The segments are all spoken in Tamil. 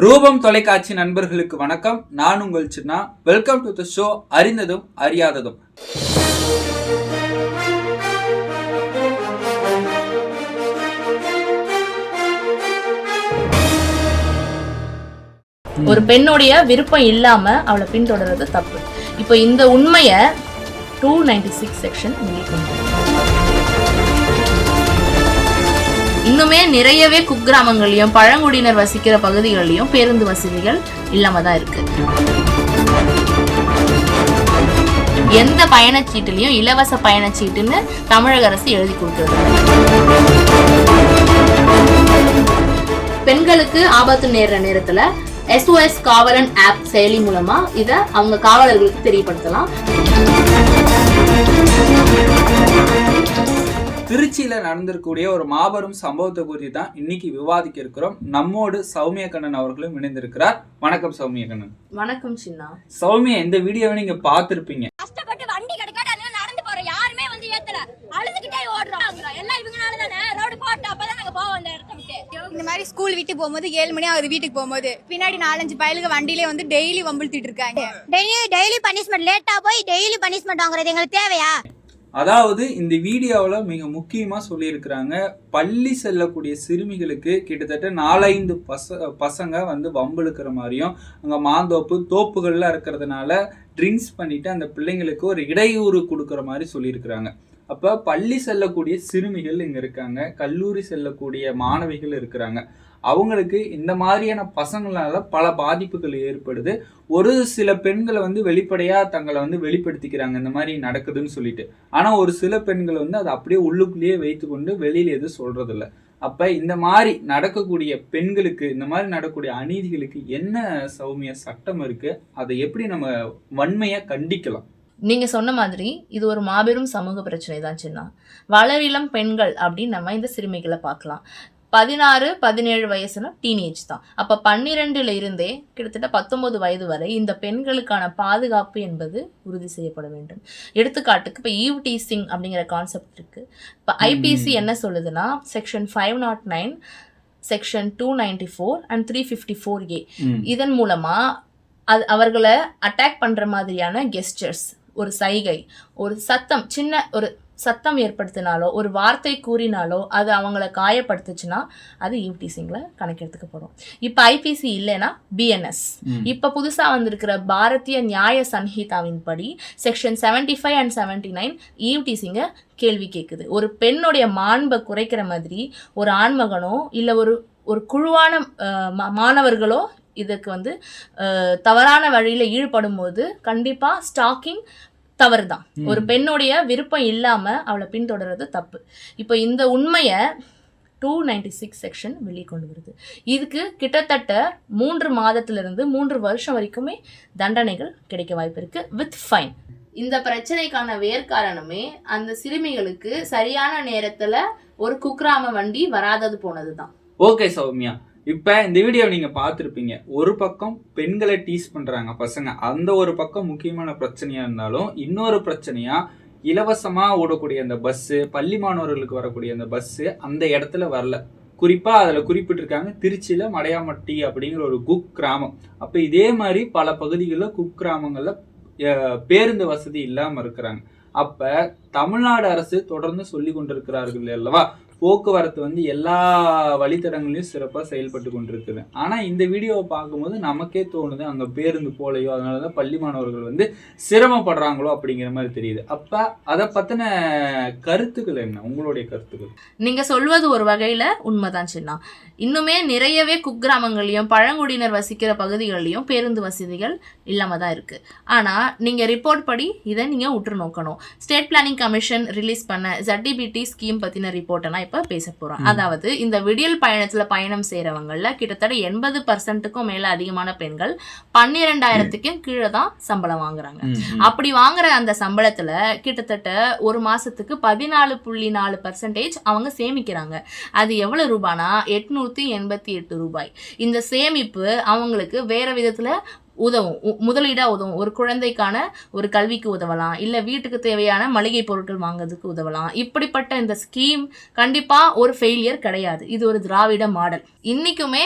ரூபம் தொலைக்காட்சி நண்பர்களுக்கு வணக்கம். நான் உங்கள் சின்னா. வெல்கம் டு தி ஷோ அறிந்ததும் அறியாததும். ஒரு பெண்ணுடைய விருப்பம் இல்லாம அவளை பின்தொடர்றது தப்பு. இப்போ இந்த உண்மையை 296 செக்ஷன் இன்னுமே நிறையவே குக்கிராமங்களையும் பழங்குடியினர் வசிக்கிற பகுதிகளிலையும் பேருந்து வசதிகள் இல்லாம தான் இருக்கு. எந்த பயணச்சீட்டுலையும் இலவச பயணச்சீட்டுன்னு தமிழக அரசு எழுதி கொடுத்தது. பெண்களுக்கு ஆபத்து நேர்ற நேரத்துல SOS காவலன் ஆப் செயலி மூலமா இத அவங்க காவலர்களுக்கு தெரியப்படுத்தலாம். திருச்சியில நடந்திருக்கக்கூடிய ஒரு மாபெரும் சம்பவத்தை குறித்து தான் இன்னைக்கு விவாதிக்க இருக்கிறோம். நம்மோடு சௌமியா கண்ணன் அவர்களும் இணைந்திருக்கிறார். வணக்கம் சௌமியா கண்ணன். வணக்கம் சின்னா. சௌமியா, இந்த வீடியோவை நீங்க பார்த்திருப்பீங்க. கஷ்டப்பட்டு வண்டி கிடைக்காத நடந்து போற யாருமே வந்து ஏத்தல, அழுதுகிட்டே ஓடுறோம். எல்லாம் இவங்கனால தானே ரோடு போட்டு அப்பதான் நாங்க போவோம் அந்த இடத்த விட்டு. இந்த மாதிரி ஸ்கூல் விட்டு போகும்போது 7 மணி ஆகுது, வீட்டுக்கு போகும்போது பின்னாடி 4-5 பயலுக்கு வண்டியிலே வந்து டெய்லி வம்பிழுத்திட்டு இருக்காங்க. டெய்லி பனிஷ்மெண்ட், லேட்டா போய் டெய்லி பனிஷ்மெண்ட் வாங்குறது எங்களுக்கு தேவையா? அதாவது இந்த வீடியோவில் மிக முக்கியமாக சொல்லியிருக்கிறாங்க, பள்ளி செல்லக்கூடிய சிறுமிகளுக்கு கிட்டத்தட்ட 4-5 பசங்க வந்து வம்பிழுக்கிற மாதிரியும், அங்கே மாந்தோப்பு தோப்புகள்லாம் இருக்கிறதுனால ட்ரிங்க்ஸ் பண்ணிட்டு அந்த பிள்ளைங்களுக்கு ஒரு இடையூறு கொடுக்குற மாதிரி சொல்லியிருக்கிறாங்க. அப்போ பள்ளி செல்லக்கூடிய சிறுமிகள் இங்கே இருக்காங்க, கல்லூரி செல்லக்கூடிய மாணவிகள் இருக்கிறாங்க. அவங்களுக்கு இந்த மாதிரியான பசங்களால பல பாதிப்புகள் ஏற்படுது. ஒரு சில பெண்களை வந்து வெளிப்படையா தங்களை வந்து வெளிப்படுத்திக்கிறாங்க இந்த மாதிரி நடக்குதுன்னு சொல்லிட்டு. ஆனா ஒரு சில பெண்கள் வந்து அதை அப்படியே உள்ளுக்குள்ளேயே வைத்து கொண்டு வெளியில எதுவும் சொல்றது இல்லை. அப்ப இந்த மாதிரி நடக்கக்கூடிய பெண்களுக்கு, இந்த மாதிரி நடக்கக்கூடிய அநீதிகளுக்கு என்ன சௌமிய சட்டம் இருக்கு? அதை எப்படி நம்ம வன்மையா கண்டிக்கலாம்? நீங்க சொன்ன மாதிரி இது ஒரு மாபெரும் சமூக பிரச்சனை தான் சின்னா. வளரிளம் பெண்கள் அப்படின்னு நம்ம இந்த சிறுமிகளை பார்க்கலாம். 16-17 வயசுனா டீனேஜ் தான். அப்ப 12ல இருந்தே கிட்டத்தட்ட 19 வயது வரை இந்த பெண்களுக்கான பாதுகாப்பு என்பது உறுதி செய்யப்பட வேண்டும். எடுத்துக்காட்டுக்கு இப்ப ஈவ் டீசிங் அப்படிங்கிற கான்செப்ட் இருக்கு. இப்ப ஐபிசி என்ன சொல்லுதுன்னா, செக்ஷன் 509, செக்ஷன் 294 அண்ட் 354A இதன் மூலமா அவர்களை அட்டாக் பண்ற மாதிரியான கெஸ்டர்ஸ், ஒரு சைகை, ஒரு சத்தம், சின்ன ஒரு சத்தம் ஏற்படுத்தினாலோ ஒரு வார்த்தை கூறினாலோ அது அவங்கள காயப்படுத்துச்சுன்னா அது ஈவ் டீசிங்ல கணக்கெடுத்துக்கப்படும். இப்ப ஐபிசி இல்லைன்னா BNS. இப்ப புதுசா வந்திருக்கிற பாரதிய நியாய சன்ஹிதாவின் படி செக்ஷன் 75 அண்ட் 79 ஈவ் டீசிங்க கேள்வி கேட்குது. ஒரு பெண்ணுடைய மாண்பை குறைக்கிற மாதிரி ஒரு ஆண்மகனோ இல்ல ஒரு குழுவான மாணவர்களோ இதுக்கு வந்து தவறான வழியில ஈடுபடும் போது கண்டிப்பா ஸ்டாக்கிங் தவறுதான். ஒரு பெண்ணுடைய விருப்பம் இல்லாம அவளை பின்தொடர்றது தப்பு. இப்போ இந்த உண்மையை 296 செக்ஷன் வெளியே கொண்டு வருது. இதுக்கு கிட்டத்தட்ட 3 மாதத்திலிருந்து 3 வருஷம் வரைக்குமே தண்டனைகள் கிடைக்க வாய்ப்பு இருக்கு, வித் ஃபைன். இந்த பிரச்சனைக்கான வேர்காரணமே அந்த சிறுமிகளுக்கு சரியான நேரத்துல ஒரு குக்கிராம வண்டி வராதது போனதுதான். ஓகே சௌமியா, இப்ப இந்த வீடியோ நீங்க பார்த்திருப்பீங்க. ஒரு பக்கம் பெண்களை டீஸ் பண்றாங்க பசங்க, அந்த ஒரு பக்கம் முக்கியமான பிரச்சனையா இருந்தாலும், இன்னொரு பிரச்சனையா இலவசமா ஓடக்கூடிய அந்த பஸ்ஸு, பள்ளி மாணவர்களுக்கு வரக்கூடிய அந்த பஸ்ஸு அந்த இடத்துல வரல. குறிப்பா அதுல குறிப்பிட்டிருக்காங்க திருச்சியில மடையாமட்டி அப்படிங்கிற ஒரு குக் கிராமம். அப்ப இதே மாதிரி பல பகுதிகளில் குக் கிராமங்கள்ல பேருந்து வசதி இல்லாம இருக்கிறாங்க. அப்ப தமிழ்நாடு அரசு தொடர்ந்து சொல்லி கொண்டிருக்கிறார்கள் அல்லவா, போக்குவரத்து வந்து எல்லா வழித்தடங்களையும் சிறப்பாக செயல்பட்டு கொண்டிருக்குது. ஆனால் இந்த வீடியோவை பார்க்கும்போது நமக்கே தோணுது அங்கே பேருந்து போலையோ, அதனால தான் பள்ளி மாணவர்கள் வந்து சிரமப்படுறாங்களோ அப்படிங்கிற மாதிரி தெரியுது. அப்போ அதை பற்றின கருத்துக்கள் என்ன, உங்களுடைய கருத்துக்கள்? நீங்கள் சொல்வது ஒரு வகையில் உண்மைதான் சின்னா. இன்னுமே நிறையவே குக்கிராமங்களையும் பழங்குடியினர் வசிக்கிற பகுதிகளிலையும் பேருந்து வசதிகள் இல்லாமல் தான் இருக்குது. ஆனால் நீங்கள் ரிப்போர்ட் படி இதை நீங்கள் உற்று நோக்கணும். ஸ்டேட் பிளானிங் கமிஷன் ரிலீஸ் பண்ண ZDBT ஸ்கீம் பற்றின ரிப்போர்ட்டை இப்ப பேச போறோம். அதாவது இந்த விடியல் பயணத்துல பயணம் செய்யறவங்கல கிட்டத்தட்ட 80%க்கும் மேல அதிகமான பெண்கள் 12,000க்கும் கீழே தான் சம்பளம் வாங்குறாங்க. அப்படி வாங்குற அந்த சம்பளத்துல கிட்டத்தட்ட ஒரு மாசத்துக்கு 14.4% அவங்க சேமிக்கிறாங்க. அது எவ்வளவு ரூபானா 888 ரூபாய். இந்த சேமிப்பு அவங்களுக்கு வேற விதத்துல உதவும், முதலீடா உதவும். ஒரு குழந்தைக்கான ஒரு கல்விக்கு உதவலாம், இல்ல வீட்டுக்கு தேவையான மளிகை பொருட்கள் வாங்குறதுக்கு உதவலாம். இப்படிப்பட்ட இந்த ஸ்கீம் கண்டிப்பா ஒரு ஃபெயிலியர் கிடையாது. இது ஒரு திராவிட மாடல். இன்னைக்குமே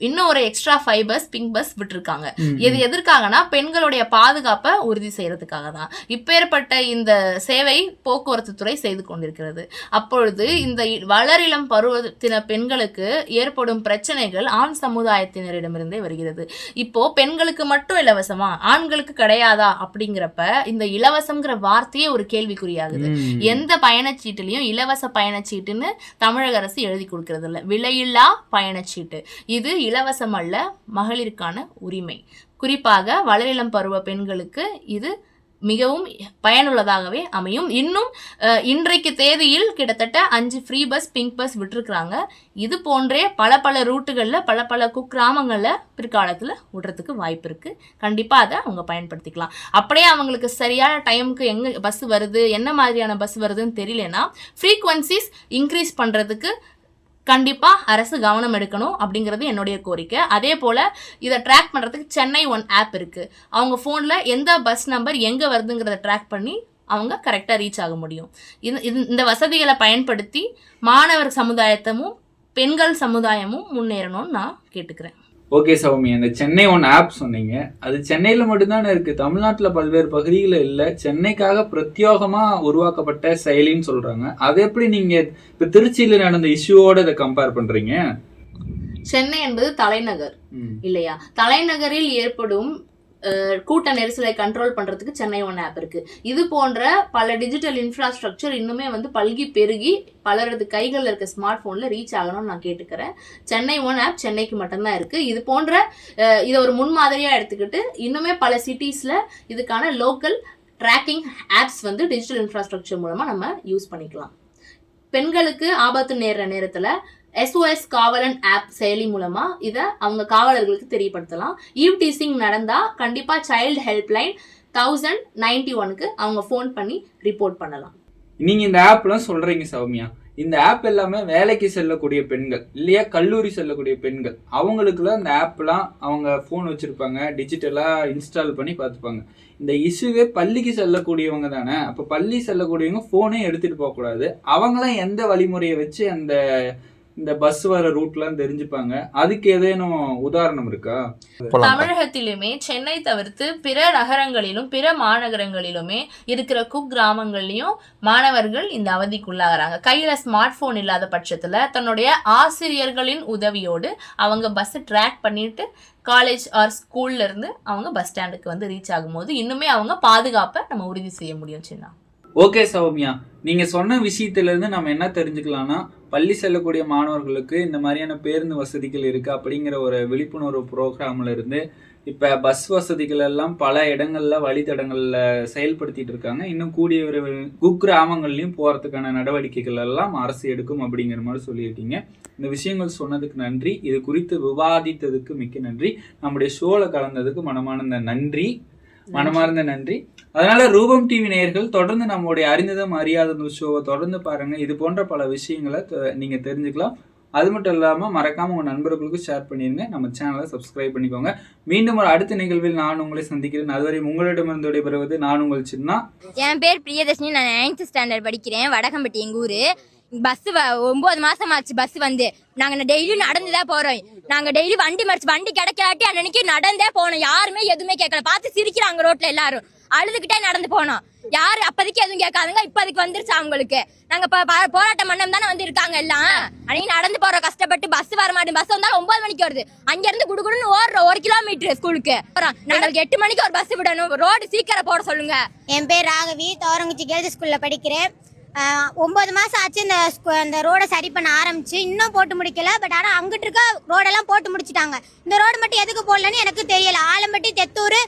இன்னும் ஒரு எக்ஸ்ட்ரா 5 பஸ் பிங்க் பஸ் விட்டுருக்காங்க. இது எதற்காகனா பெண்களுடைய பாதுகாப்பை உறுதி செய்யறதுக்காக தான் இப்பேற்பட்ட இந்த சேவை போக்குவரத்து துறை செய்து கொண்டிருக்கிறது. அப்பொழுது இந்த வளரிளம் பருவத்தின பெண்களுக்கு ஏற்படும் பிரச்சனைகள் ஆண் சமுதாயத்தினரிடமிருந்தே வருகிறது. இப்போ பெண்களுக்கு மட்டும் இலவசமா, ஆண்களுக்கு கிடையாதா அப்படிங்கிறப்ப இந்த இலவசம்ங்கிற வார்த்தையே ஒரு கேள்விக்குறியாகுது. எந்த பயணச்சீட்டுலயும் இலவச பயணச்சீட்டுன்னு தமிழக அரசு எழுதி கொடுக்கறது இல்ல. விலையில்லா பயணச்சீட்டு, இது இலவசம் அல்ல, மகளிருக்கான உரிமை. குறிப்பாக வளரிளம் பருவ பெண்களுக்கு இது மிகவும் பயனுள்ளதாகவே அமையும். இன்னும் இன்றைக்கு தேதியில் கிட்டத்தட்ட 5 ஃப்ரீ பஸ் பிங்க் பஸ் விட்டுருக்குறாங்க. இது போன்றே பல ரூட்டுகளில் பல குக்கிராமங்களில் பிற்காலத்தில் விடுறதுக்கு வாய்ப்பு இருக்கு. கண்டிப்பாக அதை அவங்க பயன்படுத்திக்கலாம். அப்படியே அவங்களுக்கு சரியான டைமுக்கு எங்கே பஸ் வருது, என்ன மாதிரியான பஸ் வருதுன்னு தெரியலனா ஃப்ரீக்வன்சிஸ் இன்க்ரீஸ் பண்ணுறதுக்கு கண்டிப்பா அரசு கவனம் எடுக்கணும் அப்படிங்கிறது என்னுடைய கோரிக்கை. அதே போல இதை ட்ராக் பண்றதுக்கு சென்னை ஒன் ஆப் இருக்கு. அவங்க போன்ல எந்த பஸ் நம்பர் எங்க வருதுங்கிறத ட்ராக் பண்ணி அவங்க கரெக்டா ரீச் ஆக முடியும். இந்த வசதிகளை பயன்படுத்தி மாணவர் சமுதாயமும் பெண்கள் சமுதாயமும் முன்னேறணும்னு நான் கேட்டுக்கிறேன். ஓகே சௌமியா, இந்த சென்னை ஒன் ஆப் சொன்னீங்க, அது சென்னையில மட்டும்தானே இருக்கு, தமிழ்நாட்டுல பல்வேறு பகுதிகளில் இல்ல. சென்னைக்காக பிரத்யோகமா உருவாக்கப்பட்ட செயலின்னு சொல்றாங்க. அது எப்படி நீங்க இப்ப திருச்சியில நடந்த இஷ்யூவோட இதை கம்பேர் பண்றீங்க? சென்னை என்பது தலைநகர் இல்லையா? தலைநகரில் ஏற்படும் கூட்ட நெரிசலை கண்ட்ரோல் பண்றதுக்கு சென்னை ஒன் ஆப் இருக்கு. இது போன்ற பல டிஜிட்டல் இன்ஃப்ராஸ்ட்ரக்சர் இன்னுமே வந்து பல்கி பெருகி பலரது கைகளில் இருக்க ஸ்மார்ட் போன்ல ரீச் ஆகணும்னு நான் கேட்டுக்கிறேன். சென்னை ஒன் ஆப் சென்னைக்கு மட்டும்தான் இருக்கு. இது போன்ற இதை ஒரு முன்மாதிரியா எடுத்துக்கிட்டு இன்னுமே பல சிட்டிஸ்ல இதுக்கான லோக்கல் ட்ராக்கிங் ஆப்ஸ் வந்து டிஜிட்டல் இன்ஃப்ராஸ்ட்ரக்சர் மூலமா நம்ம யூஸ் பண்ணிக்கலாம். பெண்களுக்கு ஆபத்து நேர்ற நேரத்துல SOS காவலன் ஆப் செயலி மூலமா இதை அவங்க காவலர்களுக்கு தெரியப்படுத்தலாம். ஈவ் டீசிங் நடந்தா கண்டிப்பா சைல்டு ஹெல்ப்லைன் 1091க்கு அவங்க ஃபோன் பண்ணி ரிப்போர்ட் பண்ணலாம். நீங்க இந்த ஆப்லாம் சொல்றீங்க சௌமியா, இந்த ஆப் எல்லாமே வேலைக்கு செல்லக்கூடிய பெண்கள் இல்லையா, கல்லூரி செல்லக்கூடிய பெண்கள், அவங்களுக்குலாம் இந்த ஆப்லாம் அவங்க ஃபோன் வச்சிருப்பாங்க, டிஜிட்டலா இன்ஸ்டால் பண்ணி பார்த்துப்பாங்க. இந்த இஷ்யூவே பள்ளிக்கு செல்லக்கூடியவங்க தானே. அப்ப பள்ளி செல்லக்கூடியவங்க ஃபோனே எடுத்துட்டு போக கூடாது. அவங்களாம் எந்த வழிமுறையை வச்சு இந்த பஸ் வர ரூட்லாம் தெரிஞ்சுப்பாங்க? அதுக்கு ஏதேனும் உதாரணம் இருக்கா? தமிழகத்திலுமே சென்னை தவிர்த்து பிற நகரங்களிலும் பிற மாநகரங்களிலுமே இருக்கிற குக்கிராமங்கள்லயும் மாணவர்கள் இந்த அவதிக்குள்ளாகிறாங்க. கையில ஸ்மார்ட் போன் இல்லாத பட்சத்துல தன்னுடைய ஆசிரியர்களின் உதவியோடு அவங்க பஸ் ட்ராக் பண்ணிட்டு காலேஜ் ஆர் ஸ்கூல்ல இருந்து அவங்க பஸ் ஸ்டாண்டுக்கு வந்து ரீச் ஆகும்போது இன்னுமே அவங்க பாதுகாப்பை நம்ம உறுதி செய்ய முடியும். சின்ன ஓகே சௌமியா, நீங்க சொன்ன விஷயத்துல இருந்து நம்ம என்ன தெரிஞ்சுக்கலாம்னா, பள்ளி செல்லக்கூடிய மாணவர்களுக்கு இந்த மாதிரியான பேருந்து வசதிகள் இருக்கு அப்படிங்கிற ஒரு விழிப்புணர்வு ப்ரோக்ராம்ல இருந்து இப்ப பஸ் வசதிகள் எல்லாம் பல இடங்கள்ல வழித்தடங்கள்ல செயல்படுத்திட்டு இருக்காங்க. இன்னும் கூடிய விரைவில் குக்கிராமங்கள்லயும் போறதுக்கான நடவடிக்கைகள் எல்லாம் அரசு எடுக்கும் அப்படிங்கிற மாதிரி சொல்லியிருக்கீங்க. இந்த விஷயங்கள் சொன்னதுக்கு நன்றி. இது குறித்து விவாதித்ததுக்கு மிக்க நன்றி. நம்முடைய ஷோல கலந்ததுக்கு மனமார்ந்த நன்றி. அதனால ரூபம் டிவி நேயர்கள் தொடர்ந்து நம்மளுடைய அறிந்ததும் அறியாததும் ஷோவை தொடர்ந்து பாருங்க. இது போன்ற பல விஷயங்களை நீங்க தெரிஞ்சுக்கலாம். அது மட்டும் இல்லாம மறக்காம உங்க நண்பர்களுக்கு ஷேர் பண்ணிருங்க. நம்ம சேனலை சப்ஸ்கிரைப் பண்ணிக்கோங்க. மீண்டும் ஒரு அடுத்த நிகழ்வில் நான் உங்களை சந்திக்கிறேன். அதுவரை உங்களிடமிருந்து விடைபெறுவது நான் உங்கள் சின்னா. என் பேர் பிரியதர்ஷினி. நான் 9th ஸ்டாண்டர்ட் படிக்கிறேன். வடகம்பட்டி எங்க ஊரு. பஸ் 9 மாசம் ஆச்சு. பஸ் வந்து நாங்க டெய்லி நடந்துதான் போறோம். நாங்க டெய்லி வண்டி கிடைக்காட்டி அன்னைக்கு நடந்தே போனோம். யாருமே எதுவுமே கேட்கல. பார்த்து சிரிக்கிறாங்க ரோட்ல. எல்லாரும் அழுதுகிட்டே நடந்து போனோம். யாரு அப்போதைக்கு எதுவும் கேட்காதுங்க. இப்போதைக்கு வந்துருச்சு அவங்களுக்கு. நாங்க போராட்டம் பண்ணம் தானே வந்து இருக்காங்க எல்லாம். அன்னைக்கு நடந்து போறோம் கஷ்டப்பட்டு. பஸ் வர மாட்டேன். பஸ் வந்தாலும் 9 மணிக்கு வருது. அங்க இருந்து குடுகுடுன்னு ஓடுறோம் 1 கிலோமீட்டர் ஸ்கூலுக்கு. நாங்களுக்கு 8 மணிக்கு ஒரு பஸ் விடணும். ரோடு சீக்கிரம் போட சொல்லுங்க. என் பேர் ராகவி. தோரங்குச்சி கேர்ள்ஸ் ஸ்கூல்ல படிக்கிறேன். 9 மாசம் ஆச்சு இந்த ரோடை சரி பண்ண ஆரம்பிச்சு. இன்னும் போட்டு முடிக்கல. பட் ஆனா அங்கிட்டு இருக்க ரோடெல்லாம் போட்டு முடிச்சுட்டாங்க. இந்த ரோடு மட்டும் எதுக்கு போடலன்னு எனக்கு தெரியல. ஆலம்பட்டி, தெத்தூர்,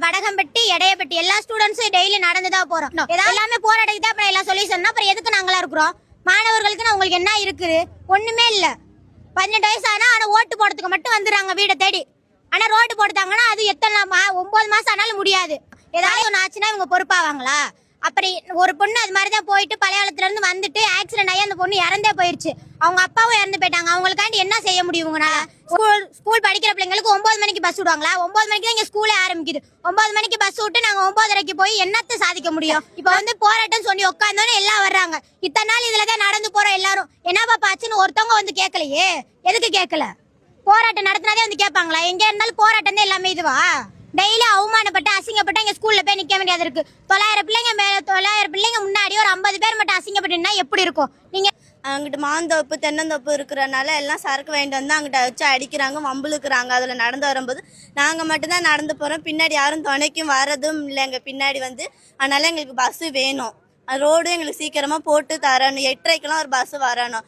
வடகம்பட்டி, எடையப்பட்டி எல்லா ஸ்டூடெண்ட்ஸும் டெய்லி நடந்துதான் போறோம். எல்லாமே போராட்டத்துக்கு தான். அப்புறம் எல்லாம் சொல்யூஷன். அப்புறம் எதுக்கு நாங்களா இருக்கிறோம்? மாணவர்களுக்கு உங்களுக்கு என்ன இருக்குது? ஒண்ணுமே இல்ல. 18 வயசு ஆனா ஓட்டு போடுறதுக்கு மட்டும் வந்துடுறாங்க வீடை தேடி. ஆனா ரோடு போட்டுட்டாங்கன்னா அது எத்தனை 9 மாசம் ஆனாலும் முடியாது. ஏதாவது ஒன்று ஆச்சுன்னா இவங்க பொறுப்பாவாங்களா? அப்படி ஒரு பொண்ணு அது மாதிரிதான் போயிட்டு பழையாளத்துல இருந்து வந்துட்டு ஆக்சிடென்ட் ஆகி அந்த பொண்ணு இறந்தே போயிருச்சு. அவங்க அப்பாவும் இறந்து போயிட்டாங்க. அவங்களுக்காண்டி என்ன செய்ய முடியும் உங்களால? ஸ்கூல் படிக்கிற பிள்ளைங்களுக்கு 9 மணிக்கு பஸ் விடுவாங்களா? 9 மணிக்கு தான் இங்க ஸ்கூலே ஆரம்பிக்குது. 9 மணிக்கு பஸ் விட்டு நாங்க 9:30 போய் என்னத்தை சாதிக்க முடியும்? இப்ப வந்து போராட்டம் சொல்லி உட்காந்தோன்னு எல்லாம் வர்றாங்க. இத்தனை நாள் இதுலதான் நடந்து போறோம். எல்லாரும் என்னப்பா பாச்சுன்னு ஒருத்தவங்க வந்து கேட்கலையே. எதுக்கு கேட்கல? போராட்டம் நடத்தினாதே வந்து கேட்பாங்களா? எங்க இருந்தாலும் போராட்டம் தான் எல்லாமே இதுவா? டெய்லி அவமானப்பட்டு அசிங்கப்பட்டு எங்க ஸ்கூல்ல போய் நிக்க வேண்டியது இருக்கு. 900 பிள்ளைங்க முன்னாடி ஒரு 50 பேர் மட்டும் அசிங்கப்பட்டுனா எப்படி இருக்கும்? நீங்க அங்கிட்டு மாந்தோப்பு தென்னந்தோப்பு இருக்கிறனால எல்லாம் சரக்கு வாங்கிட்டு வந்து அங்கிட்ட வச்சு அடிக்கிறாங்க, வம்புழுக்கிறாங்க. அதில் நடந்து வரும்போது நாங்கள் மட்டும்தான் நடந்து போகிறோம், பின்னாடி யாரும் துணைக்கும் வரதும் இல்லைங்க பின்னாடி வந்து. அதனால எங்களுக்கு பஸ்ஸு வேணும், ரோடு எங்களுக்கு சீக்கிரமாக போட்டு தரணும். 8:30க்கெல்லாம் ஒரு பஸ்ஸு வரணும்.